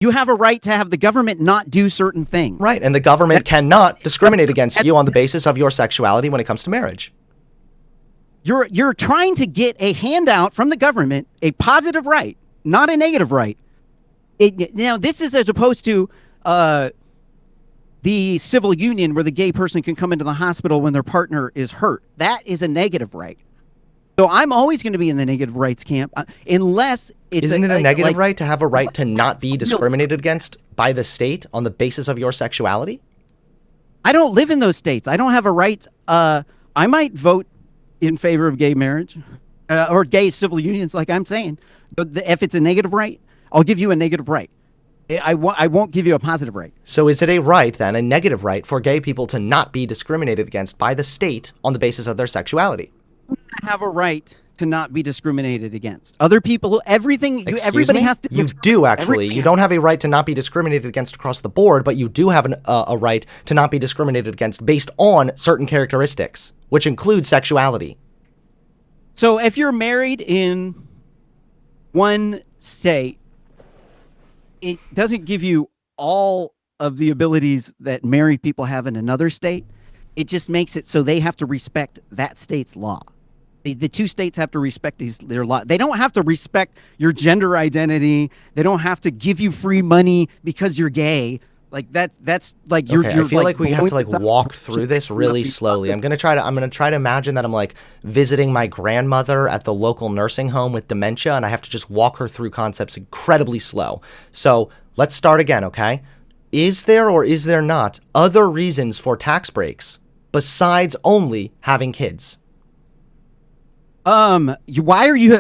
Speaker 1: You have a right to have the government not do certain things.
Speaker 2: Right, and the government cannot discriminate against you on the basis of your sexuality when it comes to marriage.
Speaker 1: You're trying to get a handout from the government, a positive right, not a negative right. Now, this is as opposed to the civil union where the gay person can come into the hospital when their partner is hurt. That is a negative right. So I'm always going to be in the negative rights camp unless it's...
Speaker 2: Isn't it a negative right to have a right to not be discriminated against by the state on the basis of your sexuality?
Speaker 1: I don't live in those states. I don't have a right. I might vote in favor of gay marriage or gay civil unions, like I'm saying. If it's a negative right, I'll give you a negative right. I won't give you a positive right.
Speaker 2: So is it a right, then, a negative right, for gay people to not be discriminated against by the state on the basis of their sexuality?
Speaker 1: I have a right to not be discriminated against. Other people, everybody has to...
Speaker 2: You do, actually. You don't have a right to not be discriminated against across the board, but you do have a right to not be discriminated against based on certain characteristics, which include sexuality.
Speaker 1: So if you're married in one state, it doesn't give you all of the abilities that married people have in another state. It just makes it so they have to respect that state's law. The two states have to respect their law. They don't have to respect your gender identity. They don't have to give you free money because you're gay. Like that's like you're.
Speaker 2: Okay, I feel like we have to walk through this really slowly. I'm gonna try to imagine that I'm like visiting my grandmother at the local nursing home with dementia, and I have to just walk her through concepts incredibly slow. So let's start again, okay? Is there or is there not other reasons for tax breaks besides only having kids?
Speaker 1: Why are you?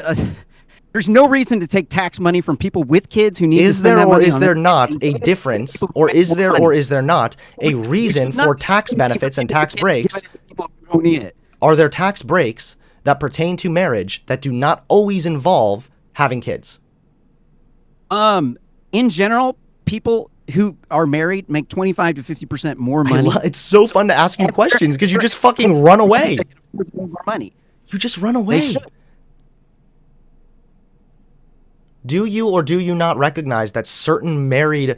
Speaker 1: There's no reason to take tax money from people with kids who need to
Speaker 2: Is
Speaker 1: spend
Speaker 2: there
Speaker 1: that
Speaker 2: or
Speaker 1: money
Speaker 2: is
Speaker 1: on
Speaker 2: there
Speaker 1: their
Speaker 2: not
Speaker 1: kids
Speaker 2: a
Speaker 1: and
Speaker 2: difference,
Speaker 1: people who
Speaker 2: or
Speaker 1: make
Speaker 2: is
Speaker 1: more
Speaker 2: there
Speaker 1: money.
Speaker 2: or is there not a
Speaker 1: You
Speaker 2: reason
Speaker 1: should not
Speaker 2: for
Speaker 1: give
Speaker 2: tax
Speaker 1: it to
Speaker 2: benefits and
Speaker 1: people
Speaker 2: tax
Speaker 1: who give
Speaker 2: breaks?
Speaker 1: it to people who don't need it.
Speaker 2: Are there tax breaks that pertain to marriage that do not always involve having kids?
Speaker 1: In general, people who are married make 25 to 50% more money.
Speaker 2: It's so fun to ask you questions because you just fucking run away.
Speaker 1: More money.
Speaker 2: You just run away.
Speaker 1: They should.
Speaker 2: Do you or do you not recognize that certain married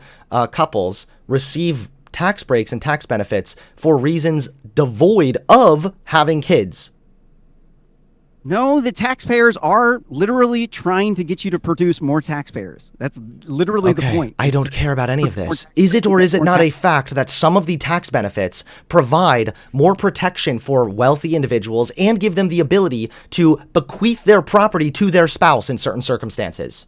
Speaker 2: couples receive tax breaks and tax benefits for reasons devoid of having kids?
Speaker 1: No, the taxpayers are literally trying to get you to produce more taxpayers. That's literally the point.
Speaker 2: I don't care about any of this. Is it or is it not a fact that some of the tax benefits provide more protection for wealthy individuals and give them the ability to bequeath their property to their spouse in certain circumstances?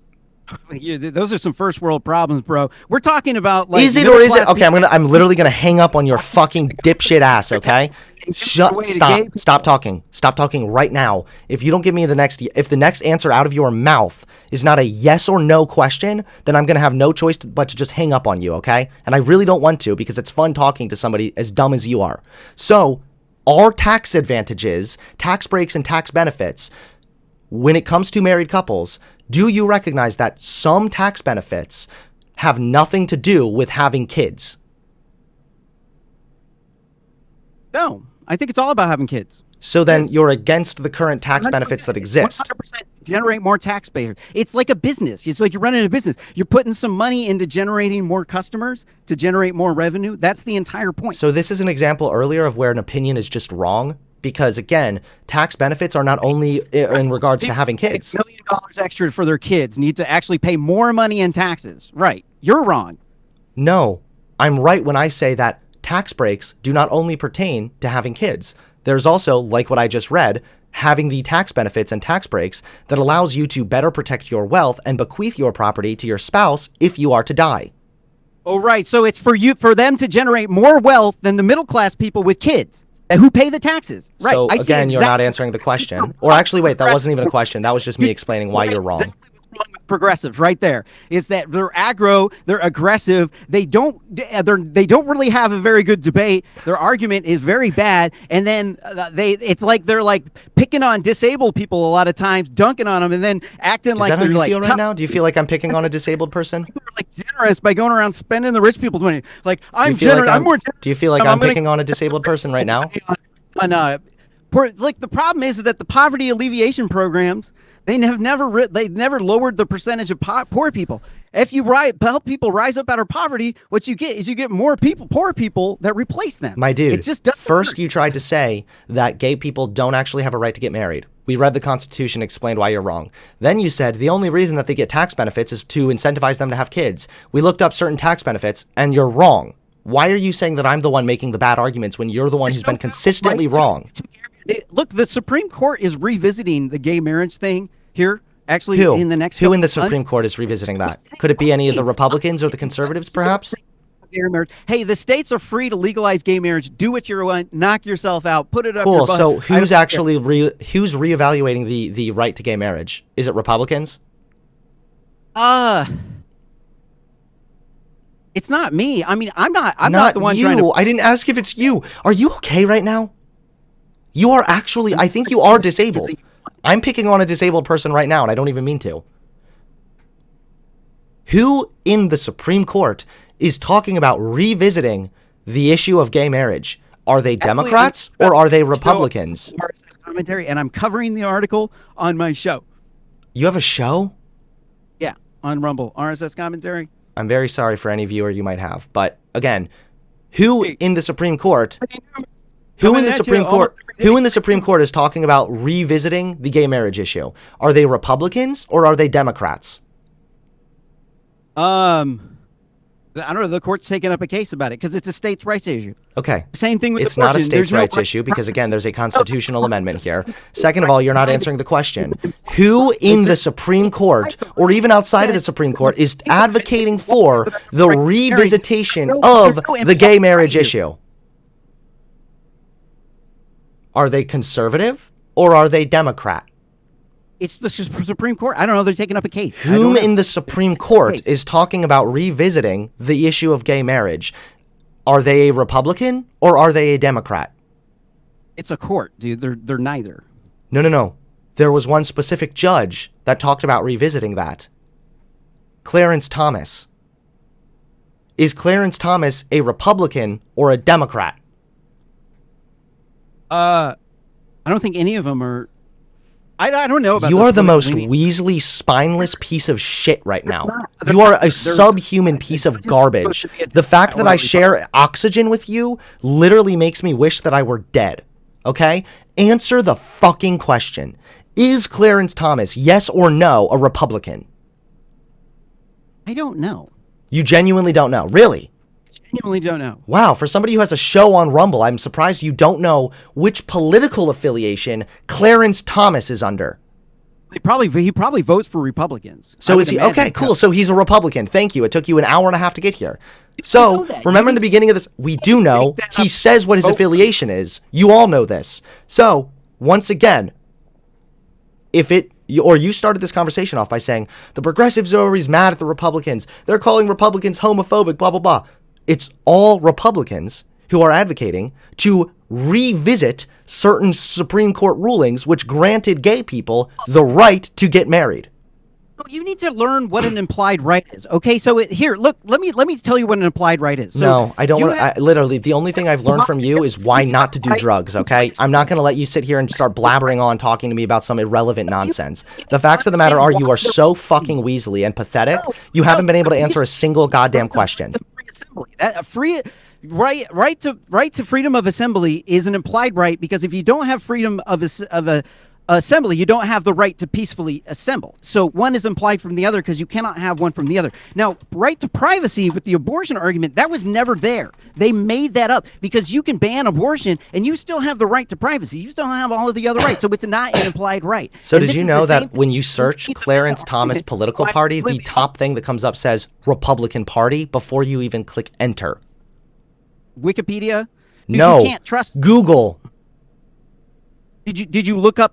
Speaker 1: Those are some first world problems, bro. We're talking about like.
Speaker 2: Is it or is it? Okay, I'm literally gonna hang up on your fucking dipshit ass. Okay, stop talking. Stop talking right now. If you don't give me if the next answer out of your mouth is not a yes or no question, then I'm gonna have no choice but to just hang up on you. Okay, and I really don't want to because it's fun talking to somebody as dumb as you are. So, our tax advantages, tax breaks, and tax benefits, when it comes to married couples, do you recognize that some tax benefits have nothing to do with having kids?
Speaker 1: No, I think it's all about having kids.
Speaker 2: So then you're against the current tax benefits that exist.
Speaker 1: 100% generate more taxpayers. It's like a business. It's like you're running a business. You're putting some money into generating more customers to generate more revenue. That's the entire point.
Speaker 2: So this is an example earlier of where an opinion is just wrong. Because again, tax benefits are not only in regards to having kids.
Speaker 1: $1 million extra for their kids need to actually pay more money in taxes. Right. You're wrong.
Speaker 2: No, I'm right when I say that tax breaks do not only pertain to having kids. There's also, like what I just read, having the tax benefits and tax breaks that allows you to better protect your wealth and bequeath your property to your spouse if you are to die.
Speaker 1: Oh, right. So it's for them to generate more wealth than the middle class people with kids who pay the taxes. Right.
Speaker 2: So again, you're not answering the question. Or actually, wait, that wasn't even a question. That was just me explaining why you're wrong.
Speaker 1: Exactly what's wrong with progressives right there is that they're aggro, they're aggressive, they don't really have a very good debate. Their argument is very bad, and then it's like they're like picking on disabled people a lot of times, dunking on them, and then acting like they're like. Is that how you feel
Speaker 2: right now? Do you feel like I'm picking on a disabled person?
Speaker 1: People are like generous by going around spending the rich people's money. Like I'm generous. I'm more generous.
Speaker 2: Do you feel like I'm picking on a disabled person right now?
Speaker 1: Like the problem is that the poverty alleviation programs, they've never lowered the percentage of poor people. If you help people rise up out of poverty, what you get is more poor people that replace them.
Speaker 2: My dude,
Speaker 1: it just doesn't
Speaker 2: first
Speaker 1: work.
Speaker 2: You tried to say that gay people don't actually have a right to get married. We read the Constitution, explained why you're wrong. Then you said the only reason that they get tax benefits is to incentivize them to have kids. We looked up certain tax benefits, and you're wrong. Why are you saying that I'm the one making the bad arguments when you're the one who's been consistently wrong?
Speaker 1: Look, the Supreme Court is revisiting the gay marriage thing here. Actually,
Speaker 2: Who?
Speaker 1: In the next
Speaker 2: Who in the Supreme Court is revisiting that? Could it be any of the Republicans or the conservatives, perhaps?
Speaker 1: Hey, the states are free to legalize gay marriage. Do what you want. Knock yourself out. Put it up.
Speaker 2: Cool.
Speaker 1: Your butt.
Speaker 2: So who's actually who's reevaluating the right to gay marriage? Is it Republicans?
Speaker 1: It's not me. I mean, I'm not the one
Speaker 2: you.
Speaker 1: trying to.
Speaker 2: I didn't ask if it's you. Are you okay right now? You are actually. I think you are disabled. I'm picking on a disabled person right now, and I don't even mean to. Who in the Supreme Court is talking about revisiting the issue of gay marriage? Are they Democrats or are they Republicans?
Speaker 1: RSS commentary, and I'm covering the article on my show.
Speaker 2: You have a show?
Speaker 1: Yeah, on Rumble. RSS commentary.
Speaker 2: I'm very sorry for any viewer you might have, but again, who in the Supreme Court? Who in the Supreme Court is talking about revisiting the gay marriage issue? Are they Republicans or are they Democrats?
Speaker 1: I don't know. The court's taking up a case about it because it's a states' rights issue.
Speaker 2: Okay.
Speaker 1: Same thing with
Speaker 2: it's not a states' rights issue because, again, there's a constitutional amendment here. Second of all, you're not answering the question. Who in the Supreme Court or even outside of the Supreme Court is advocating for the revisitation of the gay marriage issue? Are they conservative or are they Democrat?
Speaker 1: It's the Supreme Court. I don't know. They're taking up a case.
Speaker 2: Whom in the Supreme Court is talking about revisiting the issue of gay marriage? Are they a Republican or are they a Democrat?
Speaker 1: It's a court, dude. They're neither.
Speaker 2: No. There was one specific judge that talked about revisiting that. Clarence Thomas. Is Clarence Thomas a Republican or a Democrat?
Speaker 1: I don't think any of them are. I don't know about.
Speaker 2: You are the most Weasley, spineless piece of shit right now. You are a subhuman piece of garbage. The fact that I share oxygen with you literally makes me wish that I were dead. Okay? Answer the fucking question. Is Clarence Thomas, yes or no, a Republican?
Speaker 1: I don't know.
Speaker 2: You genuinely don't know? Really?
Speaker 1: Genuinely don't know.
Speaker 2: Wow, for somebody who has a show on Rumble, I'm surprised you don't know which political affiliation Clarence Thomas is under.
Speaker 1: He probably votes for Republicans.
Speaker 2: So is he? Okay, cool. So he's a Republican. Thank you. It took you an hour and a half to get here. So remember in the beginning of this, we do know he says what his affiliation is. You all know this. So once again, you started this conversation off by saying the progressives are always mad at the Republicans. They're calling Republicans homophobic, blah, blah, blah. It's all Republicans who are advocating to revisit certain Supreme Court rulings which granted gay people the right to get married.
Speaker 1: You need to learn what an implied right is. Okay, so here, look, let me tell you what an implied right is. So
Speaker 2: no, I don't want to. Literally, the only thing I've learned from you is why not to do drugs, okay? I'm not going to let you sit here and start blabbering on talking to me about some irrelevant nonsense. The facts of the matter are you are so fucking Weasley and pathetic, you haven't been able to answer a single goddamn question.
Speaker 1: Right to freedom of assembly is an implied right, because if you don't have freedom of assembly, you don't have the right to peacefully assemble. So one is implied from the other because you cannot have one from the other. Now, right to privacy with the abortion argument, that was never there. They made that up because you can ban abortion and you still have the right to privacy. You still have all of the other rights. So it's not an implied right.
Speaker 2: So did you know that when you search Clarence Thomas political party, the top thing that comes up says Republican Party before you even click enter?
Speaker 1: Wikipedia?
Speaker 2: No.
Speaker 1: You can't trust
Speaker 2: Google.
Speaker 1: Did you look up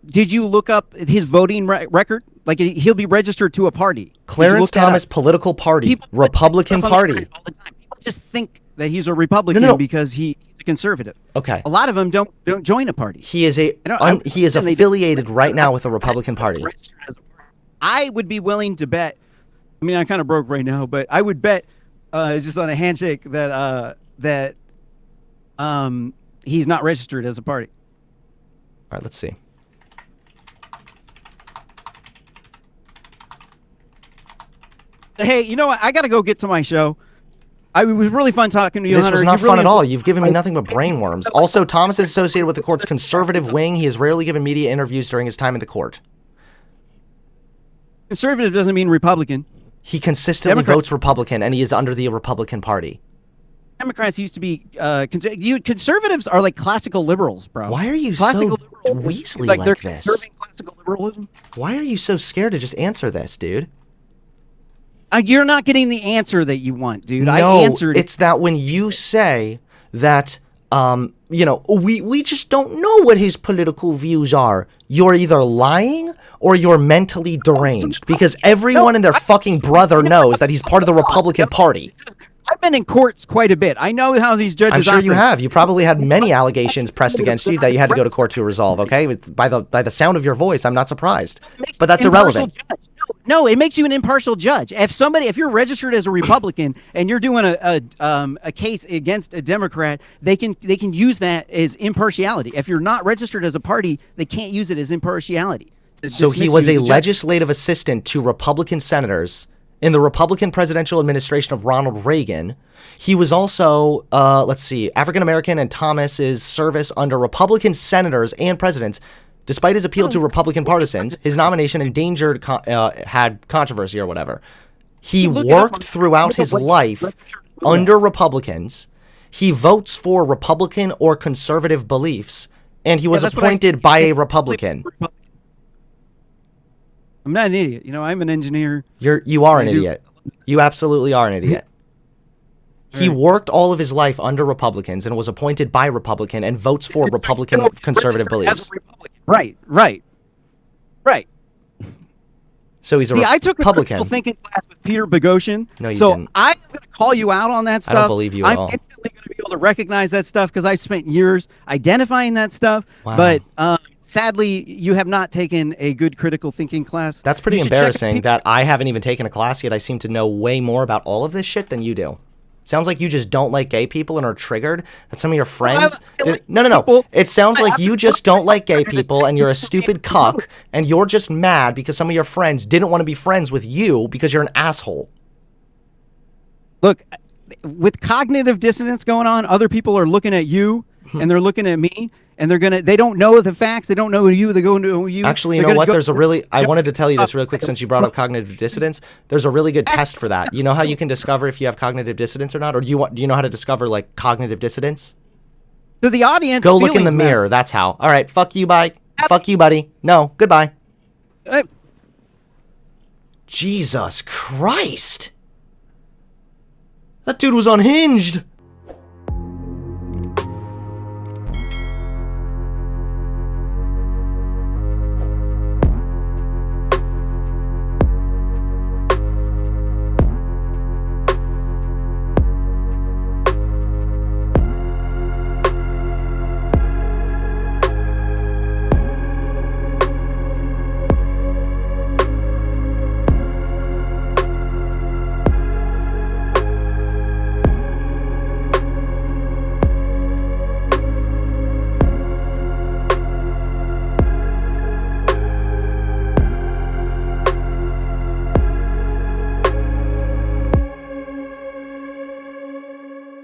Speaker 1: his voting record? Like, he'll be registered to a party.
Speaker 2: Clarence Thomas political party, Republican Party.
Speaker 1: All the time. People just think that he's a Republican because he's a conservative.
Speaker 2: Okay.
Speaker 1: A lot of them don't join a party.
Speaker 2: He is affiliated right now with the Republican Party.
Speaker 1: I would be willing to bet. I mean, I'm kind of broke right now, but I would bet just on a handshake that he's not registered as a party.
Speaker 2: All right, let's see.
Speaker 1: Hey, you know what? I got to go get to my show. It was really fun talking to you,
Speaker 2: This
Speaker 1: Hunter.
Speaker 2: was not fun at all. You've given me nothing but brainworms. Also, Thomas is associated with the court's conservative wing. He has rarely given media interviews during his time in the court.
Speaker 1: Conservative doesn't mean Republican.
Speaker 2: He consistently votes Republican, and he is under the Republican Party.
Speaker 1: Democrats used to be conservatives are like classical liberals, bro.
Speaker 2: Why are you so Weasley like
Speaker 1: they're
Speaker 2: this?
Speaker 1: Conserving classical liberalism.
Speaker 2: Why are you so scared to just answer this, dude?
Speaker 1: You're not getting the answer that you want, dude.
Speaker 2: No,
Speaker 1: I answered.
Speaker 2: It's that when you say that, we just don't know what his political views are, you're either lying or you're mentally deranged, because everyone and their fucking brother knows that he's part of the Republican Party.
Speaker 1: I've been in courts quite a bit. I know how these judges
Speaker 2: I'm sure you have. You probably had many allegations pressed against you that you had to go to court to resolve, okay? By the sound of your voice, I'm not surprised. But that's irrelevant.
Speaker 1: No, it makes you an impartial judge. If you're registered as a Republican and you're doing a case against a Democrat, they can use that as impartiality. If you're not registered as a party, they can't use it as impartiality.
Speaker 2: So he was a legislative assistant to Republican senators in the Republican presidential administration of Ronald Reagan. He was also, African-American, and Thomas's service under Republican senators and presidents. Despite his appeal to Republican partisans, his nomination had controversy or whatever. He worked throughout his life under Republicans. He votes for Republican or conservative beliefs, and he was appointed by a Republican.
Speaker 1: I'm not an idiot. I'm an engineer.
Speaker 2: You are an idiot. You absolutely are an idiot. He worked all of his life under Republicans and was appointed by Republican and votes for Republican conservative beliefs.
Speaker 1: Right.
Speaker 2: So he's a
Speaker 1: I took a
Speaker 2: Republican.
Speaker 1: critical thinking class with Peter Boghossian.
Speaker 2: No, you
Speaker 1: so
Speaker 2: didn't.
Speaker 1: I'm going to call you out on that stuff.
Speaker 2: I don't believe you at all.
Speaker 1: I'm instantly going to be able to recognize that stuff because I've spent years identifying that stuff.
Speaker 2: Wow.
Speaker 1: But sadly, you have not taken a good critical thinking class.
Speaker 2: That's pretty embarrassing that I haven't even taken a class yet. I seem to know way more about all of this shit than you do. Sounds like you just don't like gay people and are triggered that some of your friends... No. It sounds like you just don't like gay people and you're a stupid cuck and you're just mad because some of your friends didn't want to be friends with you because you're an asshole.
Speaker 1: Look, with cognitive dissonance going on, other people are looking at you and they're looking at me and they don't know the facts. They don't know you. They go know you.
Speaker 2: Actually, you know what? I wanted to tell you this real quick since you brought up cognitive dissonance. There's a really good test for that. You know how you can discover if you have cognitive dissonance or not? Or do you know how to discover, like, cognitive dissonance?
Speaker 1: To the audience,
Speaker 2: go look in the mirror. That's how. All right. Fuck you. Bye. Fuck you, buddy. No. Goodbye. Jesus Christ. That dude was unhinged.